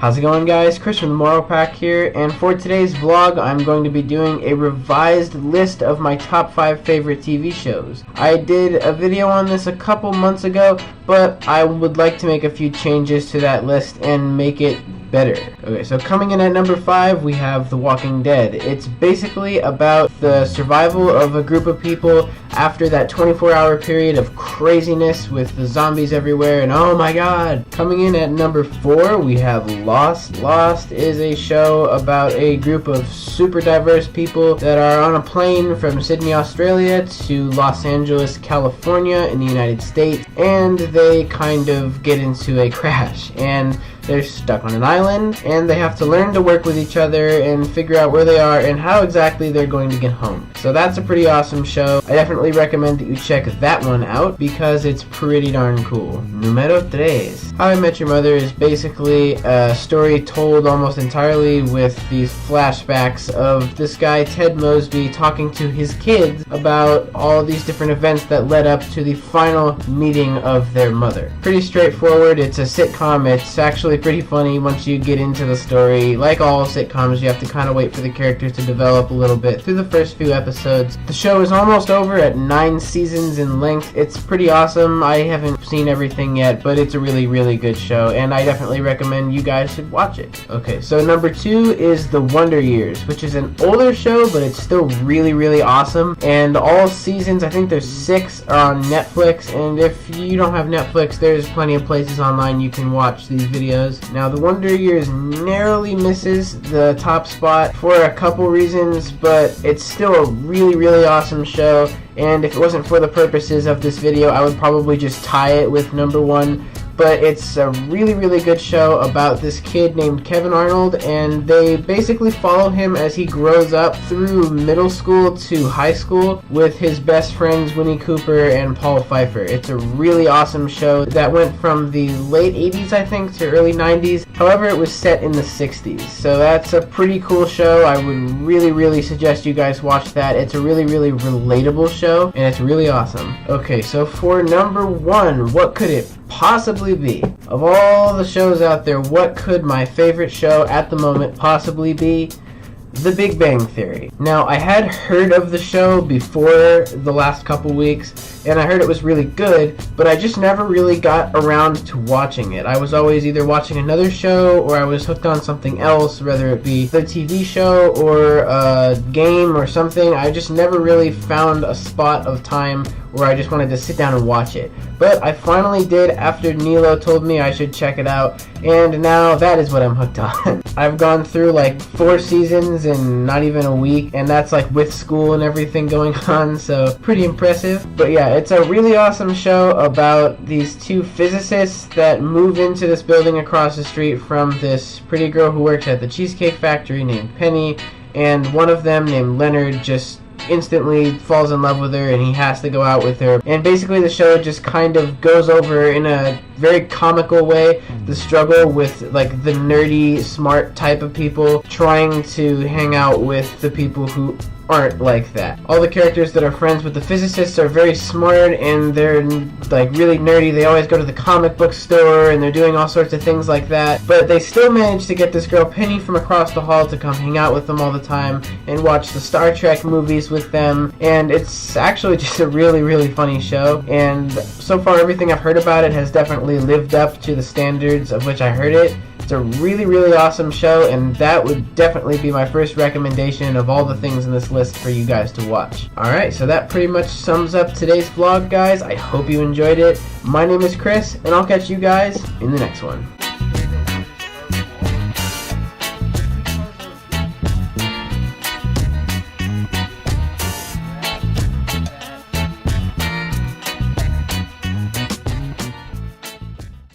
How's it going, guys? Chris from the MoroPack here, and for today's vlog I'm going to be doing a revised list of my top 5 favorite TV shows. I did a video on this a couple months ago, but I would like to make a few changes to that list and make it better. Okay, so coming in at number 5 we have The Walking Dead. It's basically about the survival of a group of people after that 24-hour period of craziness with the zombies everywhere, and oh my god! Coming in at number 4 we have Lost. Lost is a show about a group of super diverse people that are on a plane from Sydney, Australia to Los Angeles, California in the United States, and they kind of get into a crash and they're stuck on an island, and they have to learn to work with each other and figure out where they are and how exactly they're going to get home. So that's a pretty awesome show. I definitely recommend that you check that one out because it's pretty darn cool. Numero 3. How I Met Your Mother is basically a story told almost entirely with these flashbacks of this guy Ted Mosby talking to his kids about all these different events that led up to the final meeting of their mother. Pretty straightforward. It's a sitcom. It's actually pretty funny once you get into the story. Like all sitcoms, you have to kind of wait for the characters to develop a little bit through the first few episodes. The show is almost over at 9 seasons in length. It's pretty awesome. I haven't seen everything yet, but it's a really good show, and I definitely recommend you guys should watch it. Okay, so number 2 is The Wonder Years, which is an older show, but it's still really awesome, and all seasons, I think there's 6, are on Netflix, and if you don't have Netflix, there's plenty of places online you can watch these videos. Now, The Wonder Years narrowly misses the top spot for a couple reasons, but it's still a really awesome show, and if it wasn't for the purposes of this video, I would probably just tie it with number 1. But it's a really good show about this kid named Kevin Arnold, and they basically follow him as he grows up through middle school to high school with his best friends Winnie Cooper and Paul Pfeiffer. It's a really awesome show that went from the late 80s, I think, to early 90s. However, it was set in the 60s, so that's a pretty cool show. I would really suggest you guys watch that. It's a really relatable show, and it's really awesome. Okay, so for number 1, what could it possibly be? Of all the shows out there, what could my favorite show at the moment possibly be? The Big Bang Theory. Now, I had heard of the show before the last couple weeks, and I heard it was really good, but I just never really got around to watching it. I was always either watching another show, or I was hooked on something else, whether it be the TV show or a game or something. I just never really found a spot of time where I just wanted to sit down and watch it. But I finally did after Nilo told me I should check it out, and now that is what I'm hooked on. I've gone through like 4 seasons in not even a week, and that's like with school and everything going on, so pretty impressive. But yeah, it's a really awesome show about these 2 physicists that move into this building across the street from this pretty girl who works at the Cheesecake Factory named Penny, and one of them named Leonard just instantly falls in love with her, and he has to go out with her. And basically the show just kind of goes over in a very comical way the struggle with like the nerdy smart type of people trying to hang out with the people who aren't like that. All the characters that are friends with the physicists are very smart, and they're like really nerdy. They always go to the comic book store, and they're doing all sorts of things like that, but they still manage to get this girl Penny from across the hall to come hang out with them all the time and watch the Star Trek movies with them. And it's actually just a really funny show, and so far everything I've heard about it has definitely lived up to the standards of which I heard it. It's a really awesome show, and that would definitely be my first recommendation of all the things in this list for you guys to watch. Alright, so that pretty much sums up today's vlog, guys. I hope you enjoyed it. My name is Chris, and I'll catch you guys in the next one.